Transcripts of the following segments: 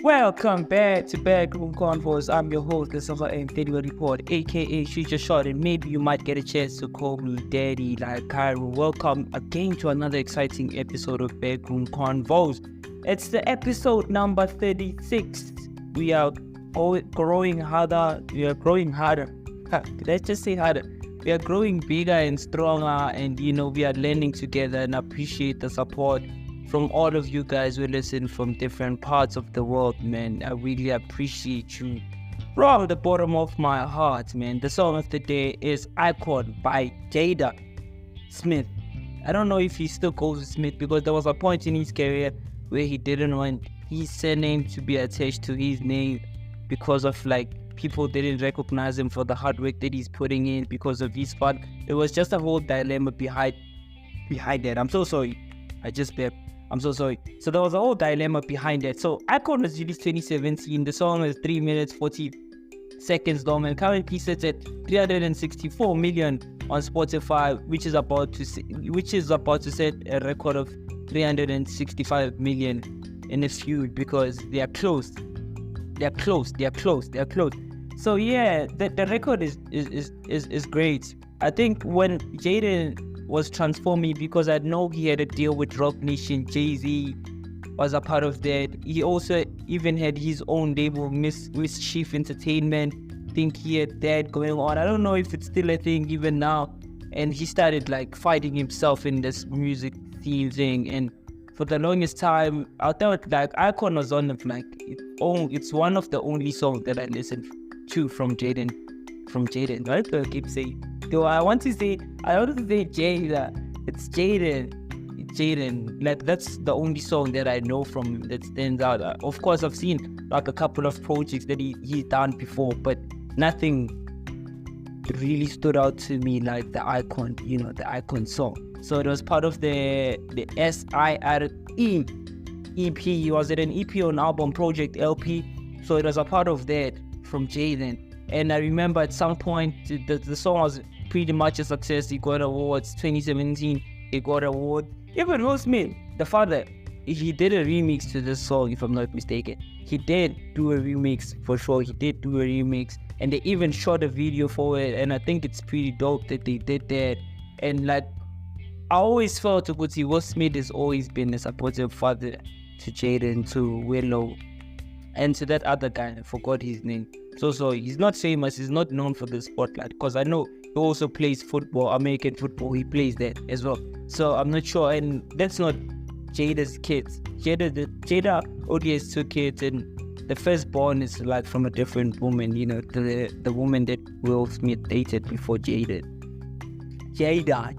Welcome back to Backroomconvo. I'm your host, Lesego M, Report, aka Shoot Your Shot, and maybe you might get a chance to call me Daddy like Cairo. Welcome again to another exciting episode of Backroomconvo. It's the episode number 36. We are growing harder. Did I just say harder? We are growing bigger and stronger, and we are learning together, and appreciate the support from all of you guys who listen from different parts of the world, man. I really appreciate you from the bottom of my heart, man. The song of the day is Icono by Jaden Smith. I don't know if he still goes Smith, because there was a point in his career where he didn't want his surname to be attached to his name because of people didn't recognize him for the hard work that he's putting in because of his fun. It was just a whole dilemma behind that. I'm so sorry. I'm so sorry. So there was a whole dilemma behind it. So Icono was released 2017. The song is 3 minutes 40 seconds long and currently sits at 364 million on Spotify, which is about to set a record of 365 million in a few, because they are close. So yeah, the record is great. I think when Jaden was transforming, because I know he had a deal with Rock Nation, Jay-Z was a part of that. He also even had his own label, Mischief Entertainment. I think he had that going on. I don't know if it's still a thing even now. And he started fighting himself in this music scene thing. And for the longest time, I thought Icono was on of it's one of the only songs that I listened to from Jaden. Right? I keep saying. So I want to say Jada. It's Jaden. That's the only song that I know from him that stands out. Of course, I've seen a couple of projects that he's done before, but nothing really stood out to me like the Icon, the Icon song. So it was part of the SIRE EP. Was it an EP or an album project LP? So it was a part of that from Jaden. And I remember at some point the song was pretty much a success. He got awards. 2017, he got awards. Even Will Smith, the father, he did a remix to this song, if I'm not mistaken. He did do a remix, for sure. He did do a remix. And they even shot a video for it. And I think it's pretty dope that they did that. And I always felt Will Smith has always been a supportive father to Jaden, to Willow, and to that other guy. I forgot his name. So he's not famous, he's not known for the spotlight, because I know he also plays football, American football, he plays that as well. So I'm not sure, and that's not Jada's kids. Jada only has 2 kids, and the firstborn is from a different woman, the woman that Will Smith dated before Jada. Jada.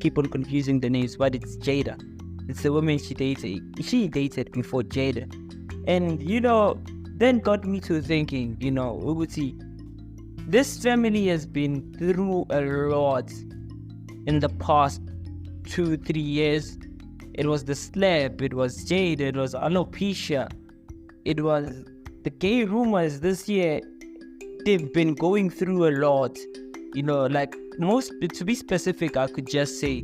Keep on confusing the names, but it's Jada. It's the woman she dated before Jada. And then got me to thinking, this family has been through a lot in the past 2-3 years. It was the slap, it was Jade, it was alopecia, it was the gay rumors this year. They've been going through a lot, to be specific, I could just say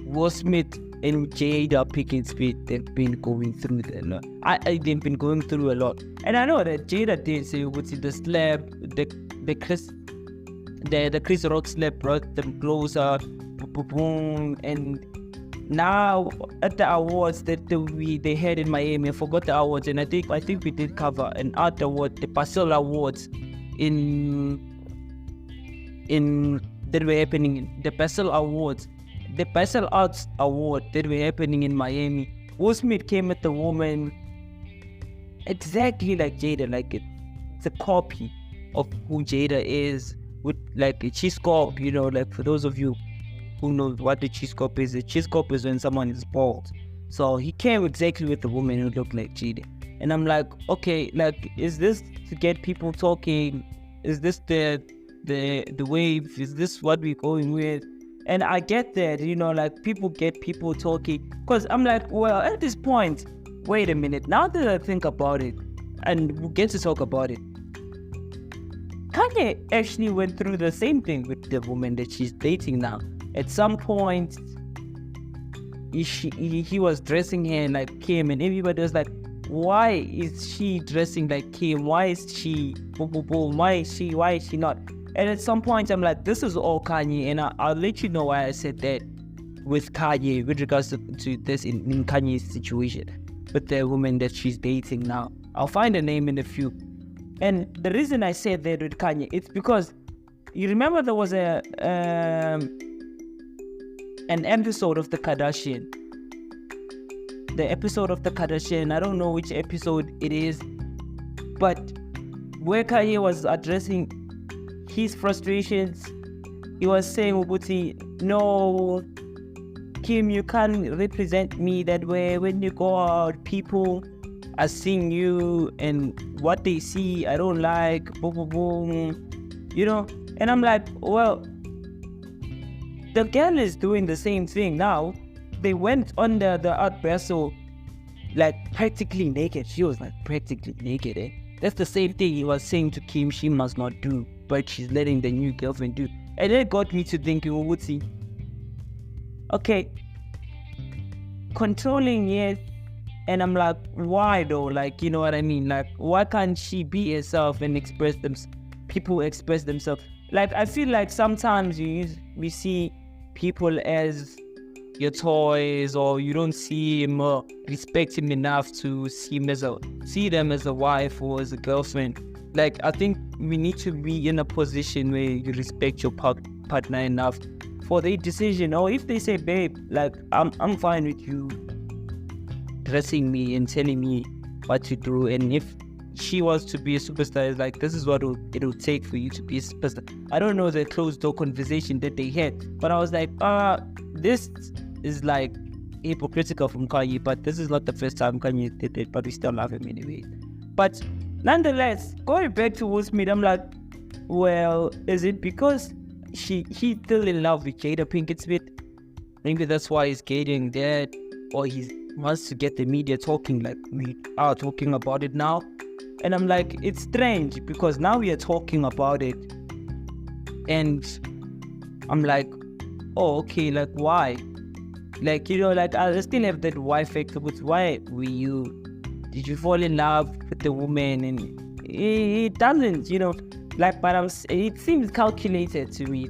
Will Smith and Jada Pinkett Smith, they've been going through that. They've been going through a lot. And I know that Jada did say the slap, the Chris Rock slap brought them closer, boom. And now at the awards that they had in Miami, I forgot the awards, and I think we did cover an art award, the Basel Awards that were happening in the Basel Awards. The Basel Arts Award that were happening in Miami. Will Smith came at the woman exactly like Jada, it's a copy of who Jada is, with a cheese cop, for those of you who know what the cheese cop is. A cheese cop is when someone is bald. So he came exactly with the woman who looked like Jada. And I'm like, okay, is this to get people talking? Is this the wave? Is this what we're going with? And I get that, people get people talking. Because I'm like, well, at this point, wait a minute. Now that I think about it, and we'll get to talk about it, Kanye actually went through the same thing with the woman that she's dating now. At some point, he was dressing her like Kim, and everybody was like, why is she dressing like Kim? Why is she boom, boom, boom? Why is she not? And at some point I'm like, this is all Kanye, and I'll let you know why I said that with Kanye, with regards to this in Kanye's situation with the woman that she's dating now. I'll find a name in a few. And the reason I said that with Kanye, it's because you remember there was an episode of the Kardashian. The episode of the Kardashian, I don't know which episode it is, but where Kanye was addressing his frustrations, he was saying, Ubuti, no, Kim, you can't represent me that way. When you go out, people are seeing you, and what they see, I don't like, boom, boom, boom, you know? And I'm like, well, the girl is doing the same thing now. They went under the Art Basel, like practically naked. She was like practically naked, eh? That's the same thing he was saying to Kim she must not do, but she's letting the new girlfriend do. And it got me to thinking, Ubuti, okay, controlling, yes. And I'm like, why though? Like, you know what I mean? Like, why can't she be herself and express people express themselves? Like, I feel like sometimes we see people as your toys, or you don't see him or respect him enough to see them as a wife or as a girlfriend. Like, I think we need to be in a position where you respect your partner enough for their decision. Or if they say, babe, like, I'm fine with you dressing me and telling me what to do, and if she was to be a superstar, it's like, this is what it'll take for you to be a superstar. I don't know the closed door conversation that they had, but I was like, this is like hypocritical from Kanye, but this is not the first time Kanye did it, but we still love him anyway. But nonetheless, going back to Will Smith, I'm like, well, is it because he's still in love with Jada Pinkett Smith? Maybe that's why he's getting that, or he wants to get the media talking like we are talking about it now. And I'm like, it's strange because now we are talking about it, and I'm like, oh, okay, like, why? Like, you know, like, I still have that why factor, but why did you fall in love with the woman? And it doesn't, you know, like, but it seems calculated to me.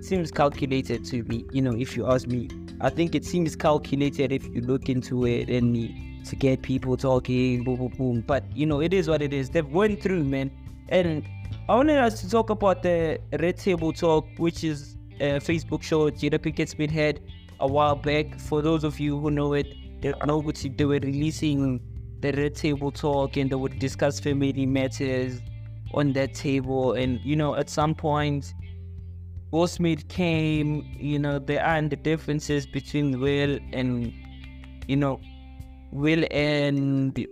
You know, if you ask me. I think it seems calculated if you look into it, and to get people talking, boom, boom, boom. But, you know, it is what it is. They've went through, man. And I wanted us to talk about the Red Table Talk, which is a Facebook show Jada Pinkett Smith had a while back. For those of you who know it, they were releasing the Red Table Talk, and they would discuss family matters on that table. And, you know, at some point, Will Smith came, you know, there are the differences between Will and, you know, Will and the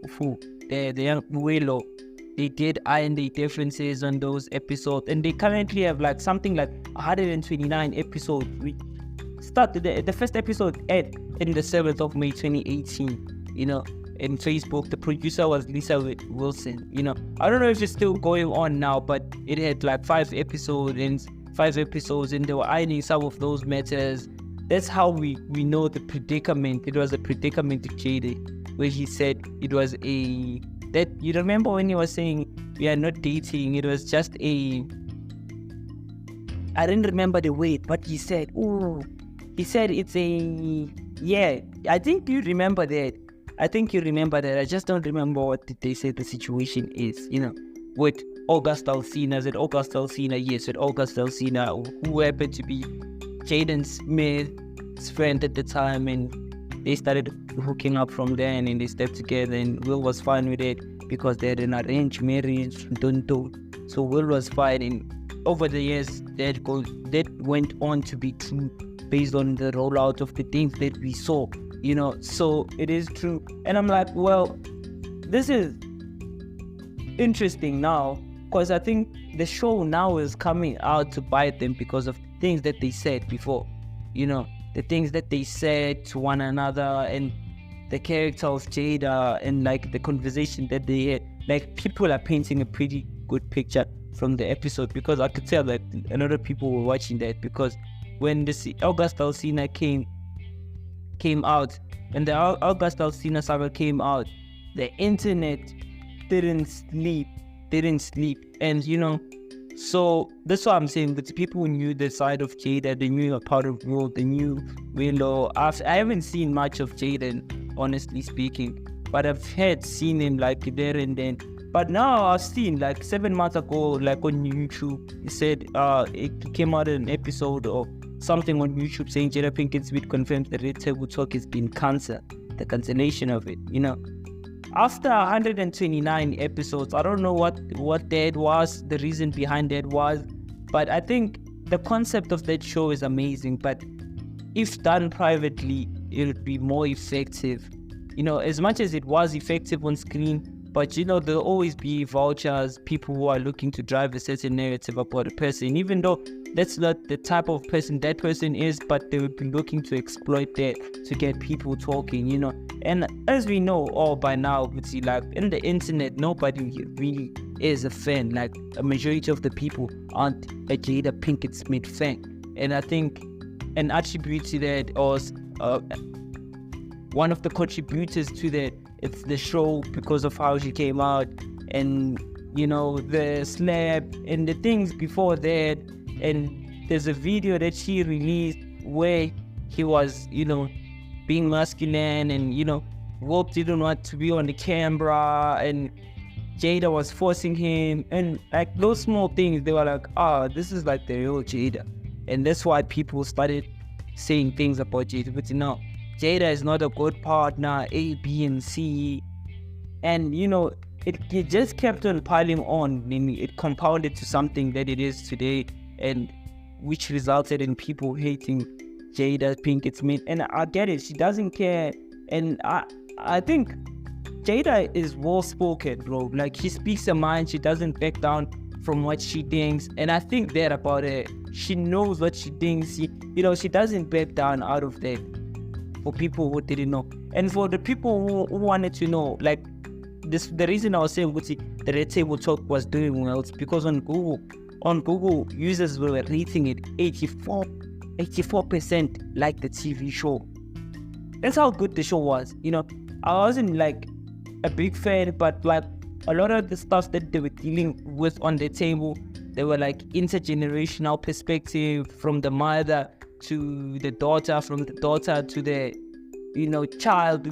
young Willow. They did iron the differences on those episodes, and they currently have like something like 129 episodes. We started the first episode aired in the 7th of May 2018, you know, in Facebook. The producer was Lisa Wilson, you know. I don't know if it's still going on now, but it had like 5 episodes, and they were ironing some of those matters. That's how we know the predicament. It was a predicament to Jada, where he said it was that you remember when he was saying we are not dating, it was just I didn't remember the word, but he said it's I think you remember that. I just don't remember what they said the situation is, you know, with August Alsina. Is it August Alsina? Yes, with August Alsina, who happened to be Jaden Smith's friend at the time, and they started hooking up from there, and then they stepped together, and Will was fine with it because they had an arranged marriage. So Will was fine, and over the years that went on to be true based on the rollout of the things that we saw, you know. So it is true, and I'm like, well, this is interesting now, because I think the show now is coming out to bite them because of things that they said before, you know, the things that they said to one another, and the character of Jada, and like the conversation that they had. Like, people are painting a pretty good picture from the episode, because I could tell that a lot of people were watching that, because when the August Alsina came out, when the August Alsina saga came out, the internet didn't sleep. And so that's what I'm saying. But people knew the side of Jada, they knew a part of Will, they knew Willow. I haven't seen much of Jaden, honestly speaking, but I've seen him like there and then. But now I've seen like 7 months ago, like on YouTube, he said it came out an episode or something on YouTube saying Jada Pinkett Smith confirms the Red Table Talk has been cancelled, the cancellation of it, After 129 episodes, I don't know what that was, the reason behind that was, but I think the concept of that show is amazing, but if done privately, it would be more effective. As much as it was effective on screen, but there'll always be vultures, people who are looking to drive a certain narrative about a person, even though that's not the type of person that person is, but they would be looking to exploit that to get people talking, And as we know all by now, like in the internet, nobody really is a fan. Like a majority of the people aren't a Jada Pinkett Smith fan. And I think an attribute to that was one of the contributors to that, it's the show because of how she came out and, the slap and the things before that. And there's a video that she released where he was, being masculine and, Will didn't want to be on the camera and Jada was forcing him. And like those small things, they were like, this is like the real Jada. And that's why people started saying things about Jada. But Jada is not a good partner, A, B, and C. And, it just kept on piling on and it compounded to something that it is today, and which resulted in people hating Jada Pinkett Smith. And I get it, she doesn't care. And I think Jada is well-spoken, bro. Like, she speaks her mind, she doesn't back down from what she thinks. And I think that about her. She knows what she thinks. She doesn't back down out of that. For people who didn't know, and for the people who wanted to know, like this, the reason I was saying the Red Table Talk was doing well, it's because on Google, users were rating it 84% like the TV show. That's how good the show was. I wasn't like a big fan, but like a lot of the stuff that they were dealing with on the table, they were like intergenerational perspective from the mother to the daughter, from the daughter to the child,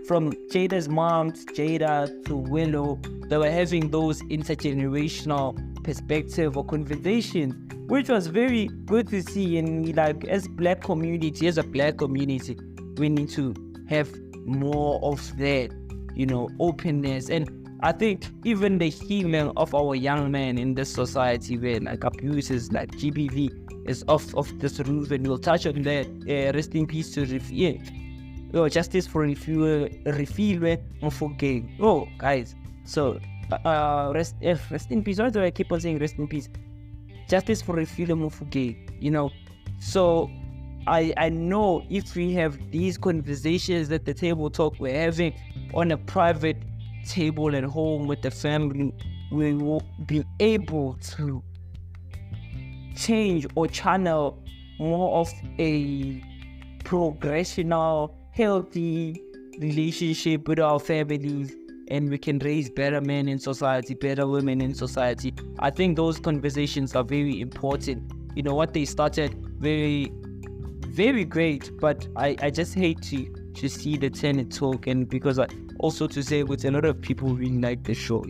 from Jada's mom to Jada to Willow. They were having those intergenerational perspective or conversation, which was very good to see. And like as a black community, we need to have more of that, openness. And I think even the healing of our young men in this society where like abuses like GBV is off this roof, and we'll touch on that. Rest in peace to Refuel. Justice for Refuel Mofogeng. Oh, guys. So, rest in peace. Why do I keep on saying rest in peace? Justice for Refuel Mofogeng. So, I know if we have these conversations at the table talk we're having on a private table at home with the family, we will be able to change or channel more of a progressional, healthy relationship with our families, and we can raise better men in society, better women in society. I think those conversations are very important. What they started, very, very great, but I just hate to see the tenant talk, and because also to say with a lot of people really like the show,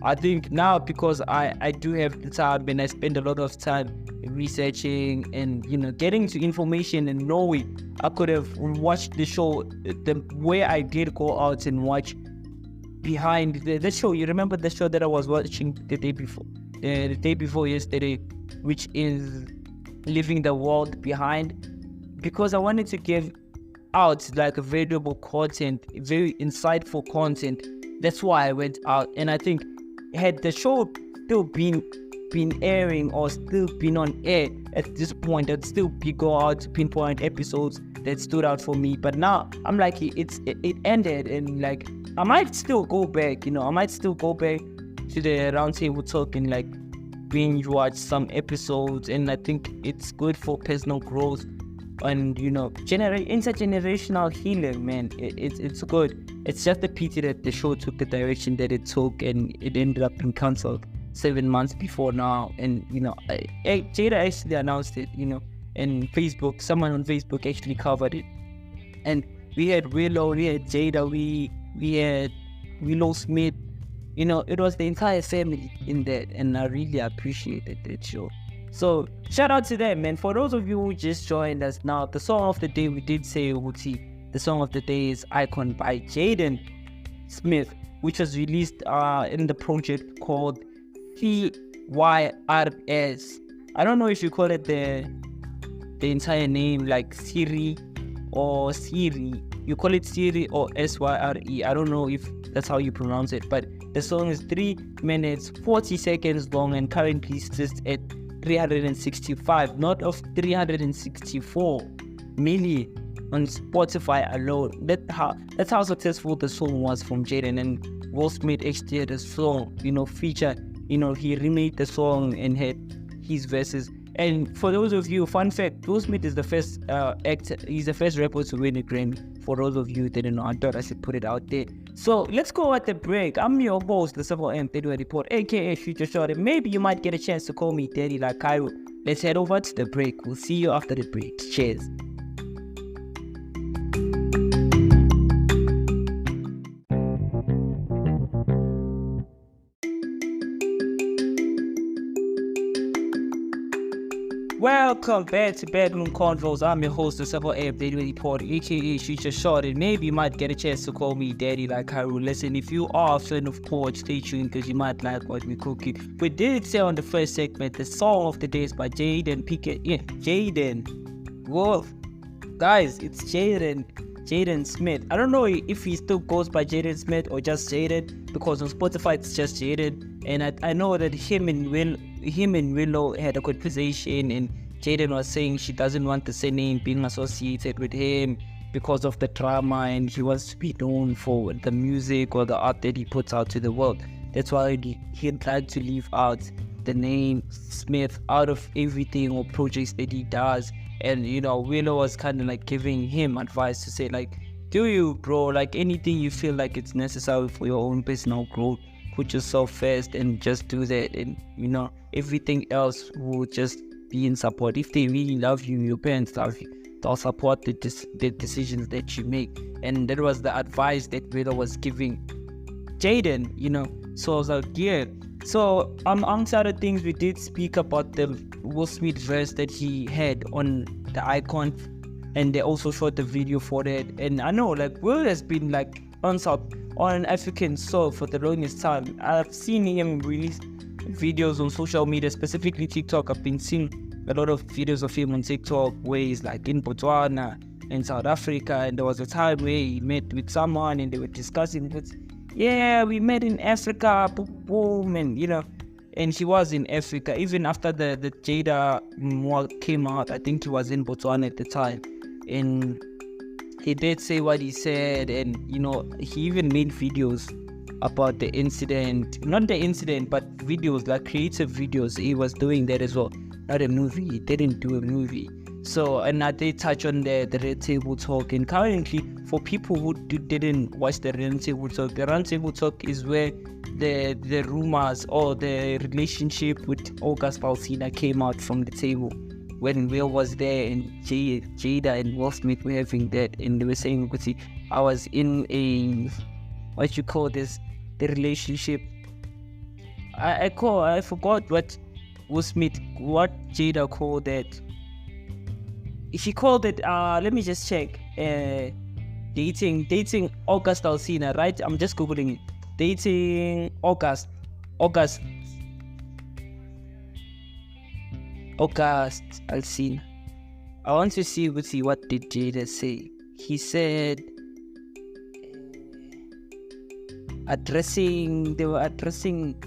I think now because I do have the time and I spend a lot of time researching and getting to information and knowing, I could have watched the show the way I did go out and watch behind the show. You remember the show that I was watching the day before yesterday, which is Leaving the World Behind, because I wanted to give out like a valuable content, very insightful content. That's why I went out. And I think had the show still been airing or still been on air at this point, I'd still go out to pinpoint episodes that stood out for me. But now I'm like, it ended, and like I might still go back, I might still go back to the roundtable talk and like binge watch some episodes. And I think it's good for personal growth and intergenerational healing, man. It's good. It's just a pity that the show took the direction that it took, and it ended up being cancelled 7 months before now. And Jada actually announced it, and Facebook, someone on Facebook actually covered it. And we had Willow, we had Jada, we had Will Smith. It was the entire family in that, and I really appreciated that show. So shout out to them, man. For those of you who just joined us now, the song of the day, we did say the song of the day is Icon by Jaden Smith, which was released in the project called TYRS. I don't know if you call it the entire name, like Siri or Siri. You call it Siri or SYRE. I don't know if that's how you pronounce it, but the song is 3 minutes 40 seconds long and currently sits at 365, not of 364 million on Spotify alone. That's how successful the song was from Jaden. And Will Smith actually had a song, featured. He remade the song and had his verses. And for those of you, fun fact, Will Smith is the first actor. He's the first rapper to win a Grammy. For those of you who didn't know, I thought I should put it out there. So let's go at the break. I'm your host, Lesego M, Report, aka Future Shorty. Maybe you might get a chance to call me Daddy like Cairo. Let's head over to the break. We'll see you after the break. Cheers. Welcome back to Backroomconvo. I'm your host, Lesego M, Report, aka Future Shorty. Maybe you might get a chance to call me Daddy like Cairo. Listen, if you are a fan of Porch, stay tuned because you might like what we're cooking. We did say on the first segment, the song of the day is by Jaden Jaden. Whoa, guys, it's Jaden Smith. I don't know if he still goes by Jaden Smith or just Jaden, because on Spotify it's just Jaden. And I know that him and Willow had a conversation, and Jaden was saying she doesn't want the surname being associated with him because of the drama, and he wants to be known for the music or the art that he puts out to the world. That's why he tried to leave out the name Smith out of everything or projects that he does. And Willow was kind of like giving him advice to say, like, do you, bro, like anything you feel like it's necessary for your own personal growth, put yourself first and just do that, and everything else will just be in support. If they really love you, your parents love you, they'll support the decisions that you make. And that was the advice that Willow was giving Jaden, so I was like, yeah. So amongst other things, we did speak about the Will Smith verse that he had on the Icon, and they also shot the video for that. And I know, like, Will has been like on African soul for the longest time. I've seen him release videos on social media, specifically TikTok. I've been seeing a lot of videos of him on TikTok where he's like in Botswana and South Africa, and there was a time where he met with someone and they were discussing it. Yeah, we met in Africa, boom, and and he was in Africa even after the Jada came out. I think he was in Botswana at the time, and he did say what he said. And he even made videos about the incident, not the incident, but videos, like creative videos. He was doing that as well, not a movie. He didn't do a movie. So, and I did touch on the Red Table Talk. And currently, for people who didn't watch the Red Table Talk, the Red Table Talk is where the rumors or the relationship with August Alsina came out from the table when Will was there, and Jada and Will Smith were having that, and they were saying, I was in a, what you call this, the relationship. I forgot what Will Smith, what Jada called that. She called it, let me just check, dating August Alsina, right? I'm just googling it. Dating August Alsina. I want to see what did Jada say. He said they were addressing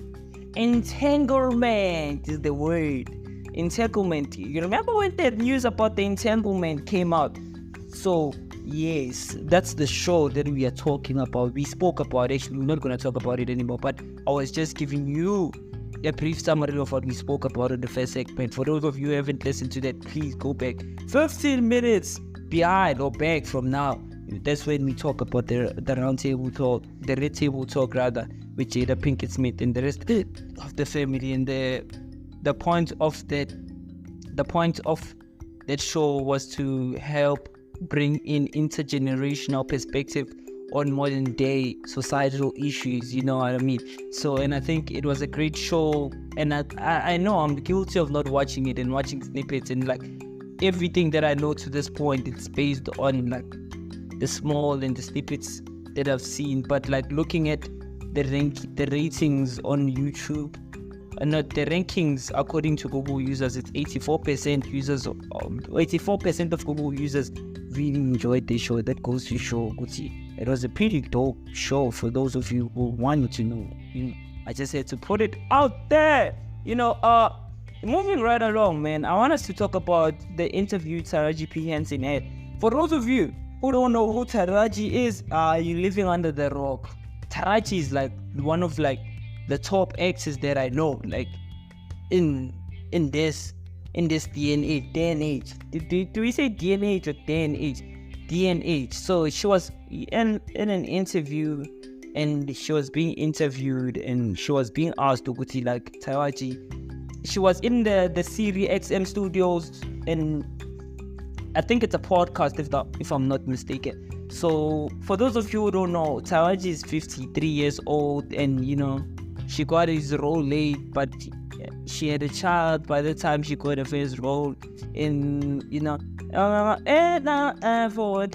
entanglement is the word. Entanglement. You remember when the news about the entanglement came out? So yes, that's the show that we are talking about. We spoke about it. Actually, we're not going to talk about it anymore, but I was just giving you a brief summary of what we spoke about in the first segment. For those of you who haven't listened to that, please go back 15 minutes behind or back from now. That's when we talk about the round table talk, the red table talk rather, with Jada Pinkett Smith and the rest of the family. And the point of that show was to help bring in intergenerational perspective on modern day societal issues, you know what I mean? So, and I think it was a great show, and I know I'm guilty of not watching it and watching snippets, and like everything that I know to this point, it's based on like the small and the snippets that I've seen. But like looking at the ratings on YouTube, and not the rankings according to Google users, it's 84% users, 84% of Google users really enjoyed the show. That goes to show, it was a pretty dope show for those of you who wanted to know. You know, I just had to put it out there. You know, moving right along, man, I want us to talk about the interview TARAJI P Henson had. For those of you who don't know who TARAJI is, you're living under the rock. TARAJI is like one of like the top actors that I know, like in this day and age. Do we say day and age or day and age? Day and age. So she was in an interview, and she was being interviewed, and she was being asked to go to like TARAJI. She was in the Siri XM studios, and I think it's a podcast if I'm not mistaken. So for those of you who don't know, TARAJI is 53 years old, and you know, she got his role late, but she had a child by the time she got her first role in, you know, for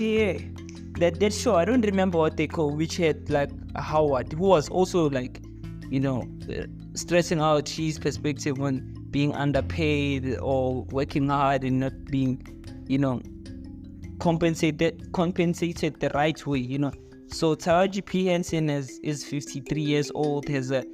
that show. I don't remember what they call, which had like Howard, who was also like, you know, stressing out his perspective on being underpaid or working hard and not being, you know, compensated the right way, you know. So TARAJI P Henson is 53 years old, has a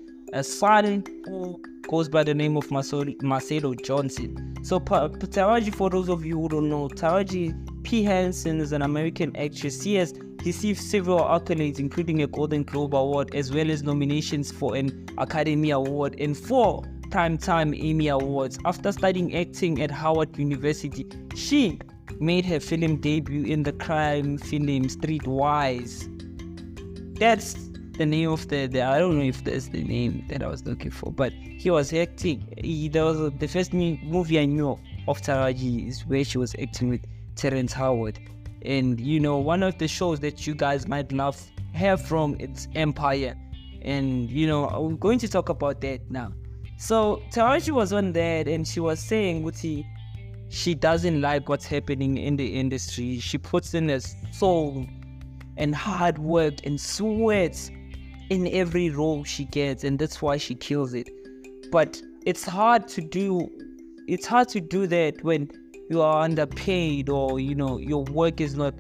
son who goes by the name of Marcelo Johnson. So TARAJI, for those of you who don't know, TARAJI P Henson is an American actress. She has received several accolades, including a Golden Globe Award, as well as nominations for an Academy Award and 4 Primetime Emmy Awards. After studying acting at Howard University, she made her film debut in the crime film Streetwise. That's the name of the I don't know if that's the name that I was looking for, but he was acting. That was the first movie I knew of TARAJI is where she was acting with Terrence Howard. And you know, one of the shows that you guys might love her from, it's Empire. And you know, I'm going to talk about that now. So TARAJI was on that, and she was saying she doesn't like what's happening in the industry. She puts in her soul and hard work and sweat in every role she gets, and that's why she kills it. But it's hard to do that when you are underpaid, or you know, your work is not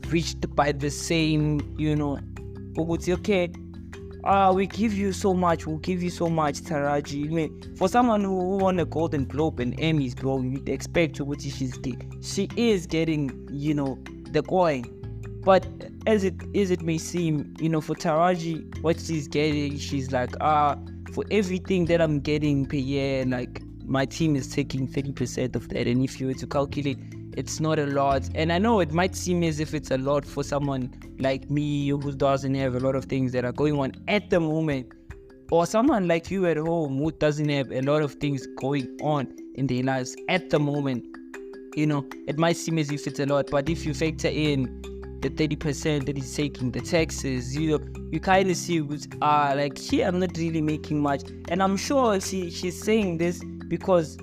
reached by the same, you know, okay, we give you so much, we'll give you so much, TARAJI. I mean, for someone who won a Golden Globe and Emmys, bro, you'd expect what she is getting, you know, the coin. But as it may seem, you know, for TARAJI, what she's getting, she's like, for everything that I'm getting per year, like my team is taking 30% of that. And if you were to calculate, it's not a lot. And I know it might seem as if it's a lot for someone like me who doesn't have a lot of things that are going on at the moment, or someone like you at home who doesn't have a lot of things going on in their lives at the moment. You know, it might seem as if it's a lot, but if you factor in the 30% that he's taking, the taxes, you know, you kind of see like, here I'm not really making much. And I'm sure she's saying this because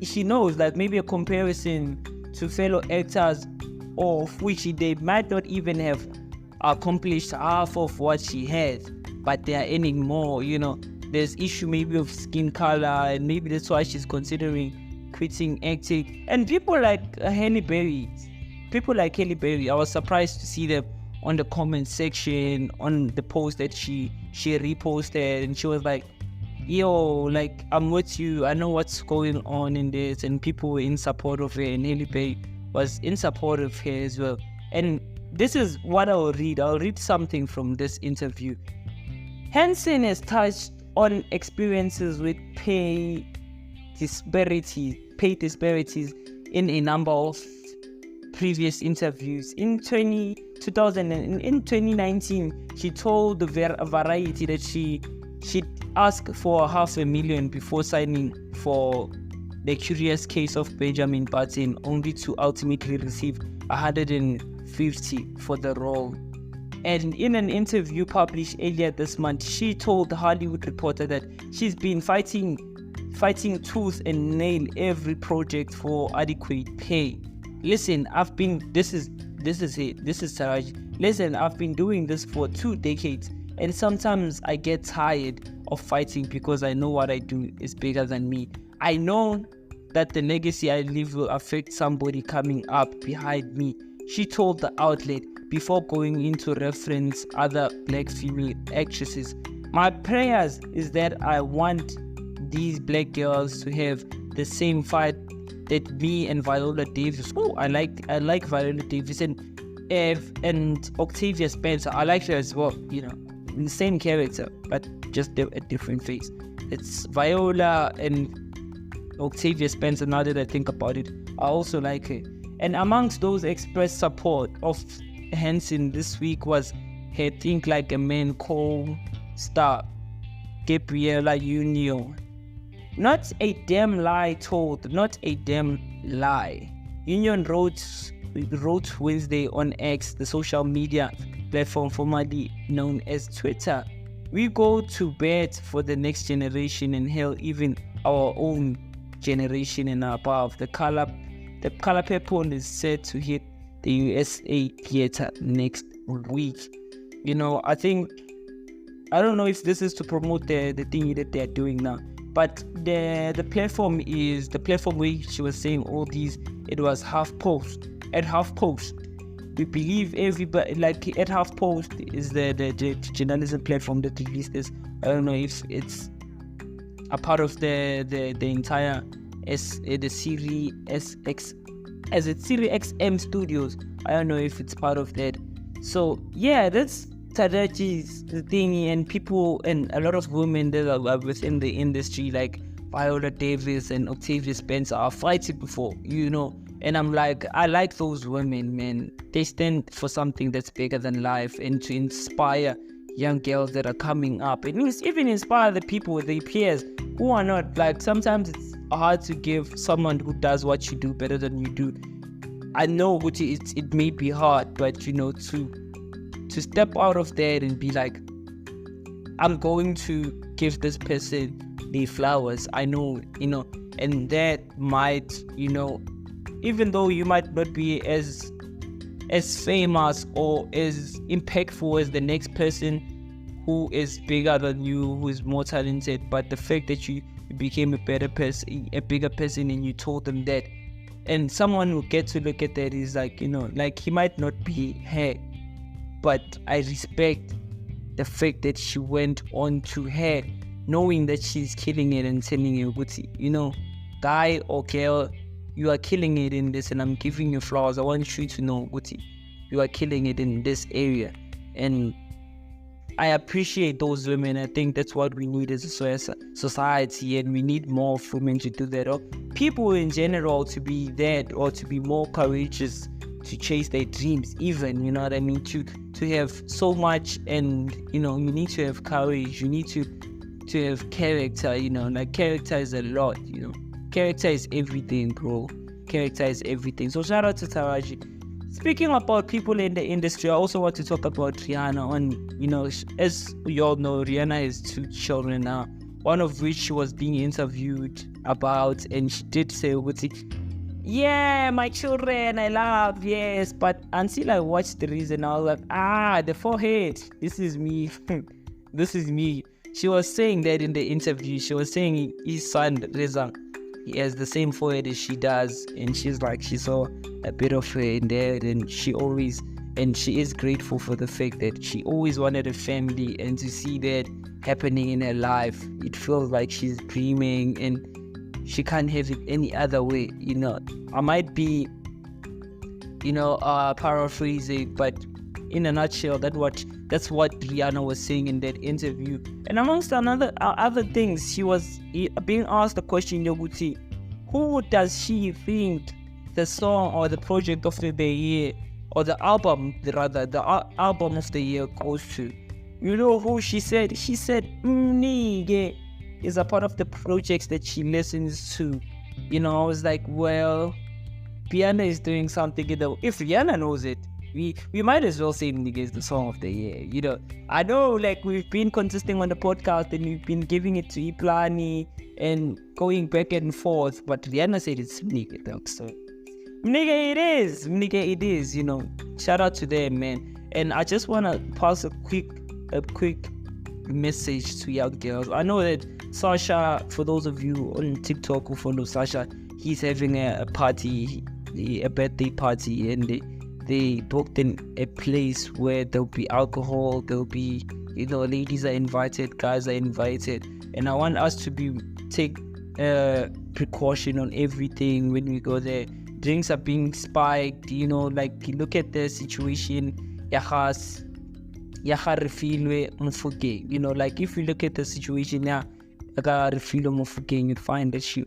she knows that maybe a comparison to fellow actors, of which they might not even have accomplished half of what she has, but they are earning more. You know, there's issue maybe of skin color, and maybe that's why she's considering quitting acting. And people like Halle Berry, I was surprised to see them on the comment section on the post that she reposted, and she was like, yo, like, I'm with you, I know what's going on in this, and people were in support of her, and Halle Berry was in support of her as well. And this is what I'll read something from this interview. Henson has touched on experiences with pay disparities in a number of previous interviews. In 2019, she told the Variety that she'd ask for $500,000 before signing for The Curious Case of Benjamin Button, only to ultimately receive $150 for the role. And in an interview published earlier this month, she told the Hollywood Reporter that she's been fighting tooth and nail every project for adequate pay. Listen, this is Taraji. Listen, I've been doing this for 2 decades, and sometimes I get tired of fighting because I know what I do is bigger than me. I know that the legacy I leave will affect somebody coming up behind me, she told the outlet, before going into reference other black female actresses. My prayers is that I want these black girls to have the same fight that me and Viola Davis. Oh, I like Viola Davis and Octavia Spencer. I like her as well. You know, the same character, but just a different face. It's Viola and Octavia Spencer. Now that I think about it, I also like her. And amongst those expressed support of Henson this week was her Think Like a Man co-star Gabriella Union. Not a damn lie told, not a damn lie. Union wrote Wednesday on X, the social media platform formerly known as Twitter. We go to bed for the next generation and hell, even our own generation and above. The color purple is set to hit the USA theater next week. You know, I don't know if this is to promote the thing that they're doing now, but the platform where she was saying all these, it was HuffPost. At HuffPost, we believe everybody, like at HuffPost is the journalism platform that released this. I don't know if it's a part of the entire the Series SX, as it's Series XM Studios. I don't know if it's part of that. So yeah, that's Taraji's thing, and people and a lot of women that are within the industry, like Viola Davis and Octavia Spencer, are fighting before, you know. And I'm like, I like those women, man. They stand for something that's bigger than life, and to inspire young girls that are coming up, and even inspire the people, their peers who are not. Like, sometimes it's hard to give someone who does what you do better than you do. I know it may be hard, but you know, to step out of there and be like, I'm going to give this person the flowers. I know, you know, and that might, you know, even though you might not be as famous or as impactful as the next person who is bigger than you, who is more talented, but the fact that you became a better person, a bigger person, and you told them that, and someone will get to look at that is like, you know, like, he might not be her, but I respect the fact that she went on to her, knowing that she's killing it, and telling you, you know, guy or girl, you are killing it in this, and I'm giving you flowers. I want you to know, you are killing it in this area. And I appreciate those women. I think that's what we need as a society, and we need more women to do that, or people in general to be that, or to be more courageous to chase their dreams, even, you know what I mean, to have so much. And you know, you need to have courage, you need to have character, you know, like, character is a lot, you know. Character is everything, bro. Character is everything. So shout out to Taraji. Speaking about people in the industry, I also want to talk about Rihanna. You know, as we all know, Rihanna has 2 children now, one of which she was being interviewed about, and she did say, yeah, my children, I love, yes. But until I watched the reason, I was like, the forehead, this is me. This is me. She was saying that in the interview. She was saying his son, Reza, he has the same forehead as she does, and she's like, she saw a bit of her in there, and she is grateful for the fact that she always wanted a family, and to see that happening in her life, it feels like she's dreaming, and she can't have it any other way, you know. I might be, you know, paraphrasing, but in a nutshell, that's what Rihanna was saying in that interview. And amongst other things, she was being asked the question, Yoguti, who does she think the song or the project of the year, or the album rather, the album of the year goes to? You know who she said? She said Mnike is a part of the projects that she listens to. You know, I was like, well, Rihanna is doing something. If Rihanna knows it, we might as well say Mnike is the song of the year. You know, I know, like, we've been consisting on the podcast and we've been giving it to Iplani and going back and forth, but Rihanna said it's Mnike, though. So Mnike it is, you know. Shout out to them, man. And I just want to pass a quick message to young girls. I know that Sasha, for those of you on TikTok who follow Sasha, he's having a party, a birthday party, and they booked in a place where there'll be alcohol, there'll be, you know, ladies are invited, guys are invited, and I want us to take precaution on everything when we go there. Drinks are being spiked, you know, like, look at the situation. You know, like, if you look at the situation now, you'd find that she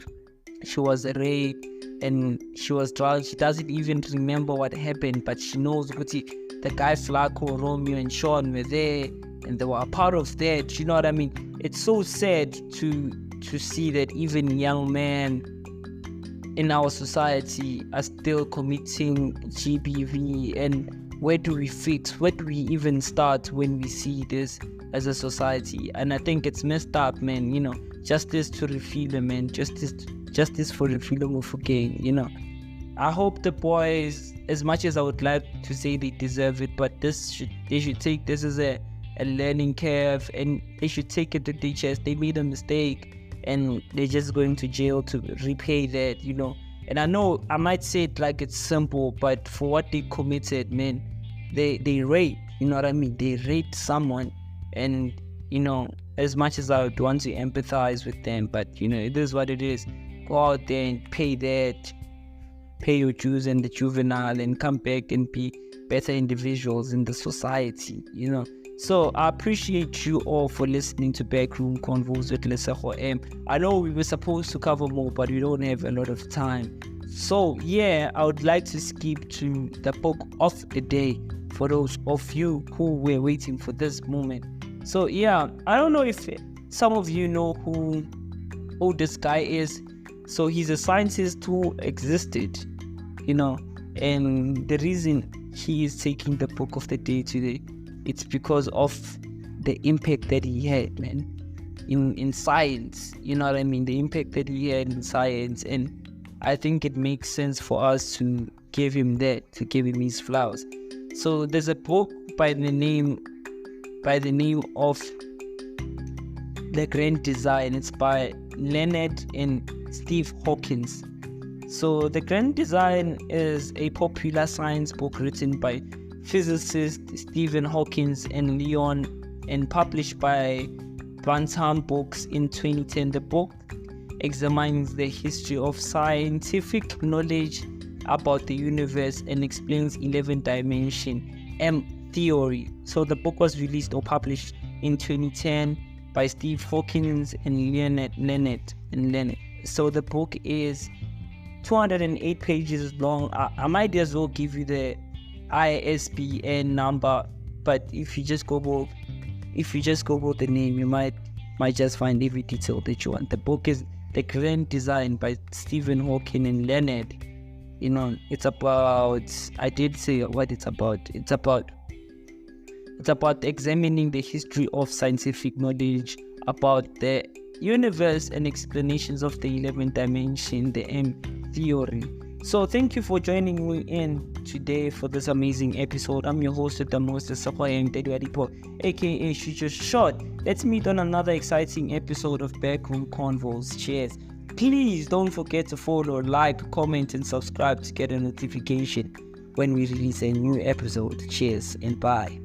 was raped and she was drugged. She doesn't even remember what happened, but she knows the guy Flaco, Romeo and Sean were there and they were a part of that. You know what I mean? It's so sad to see that even young men in our society are still committing GBV. And where do we fix? Where do we even start when we see this as a society? And I think it's messed up, man. You know, justice to Refilo, man. Justice for Refilo Mofokeng, you know. I hope the boys, as much as I would like to say they deserve it, but they should take this as a learning curve, and they should take it to their chest. They made a mistake and they're just going to jail to repay that, you know. And I know I might say it like it's simple, but for what they committed, man, they raped, you know what I mean? They raped someone. And, you know, as much as I would want to empathize with them, but, you know, it is what it is. Go out there and pay your dues and the juvenile, and come back and be better individuals in the society, you know. So I appreciate you all for listening to Backroom Convos with Lesego M. I know we were supposed to cover more, but we don't have a lot of time. So yeah, I would like to skip to the book of the day for those of you who were waiting for this moment. So yeah, I don't know if some of you know who this guy is. So he's a scientist who existed, you know, and the reason he is taking the book of the day today, it's because of the impact that he had, man, in science. You know what I mean? The impact that he had in science. And I think it makes sense for us to give him that, to give him his flowers. So there's a book by the name of The Grand Design. It's by Leonard and Steve Hawkins. So The Grand Design is a popular science book written by physicist Stephen Hawkins and Leon, and published by Bantam Books in 2010. The book examines the history of scientific knowledge about the universe and explains 11th dimension M theory. So the book was released or published in 2010 by Steve Hawkins and Leonard. So the book is 208 pages long. I might as well give you the ISBN number, but if you just Google the name, you might just find every detail that you want. The book is The Grand Design by Stephen Hawking and Leonard. You know, it's about, I did say what it's about. It's about examining the history of scientific knowledge about the universe and explanations of the 11th dimension, the M theory. So thank you for joining me in today for this amazing episode. I'm your host with the most, Lesego M, aka Shoot Your Shot. Let's meet on another exciting episode of Backroom Convos. Cheers. Please don't forget to follow, like, comment, and subscribe to get a notification when we release a new episode. Cheers and bye.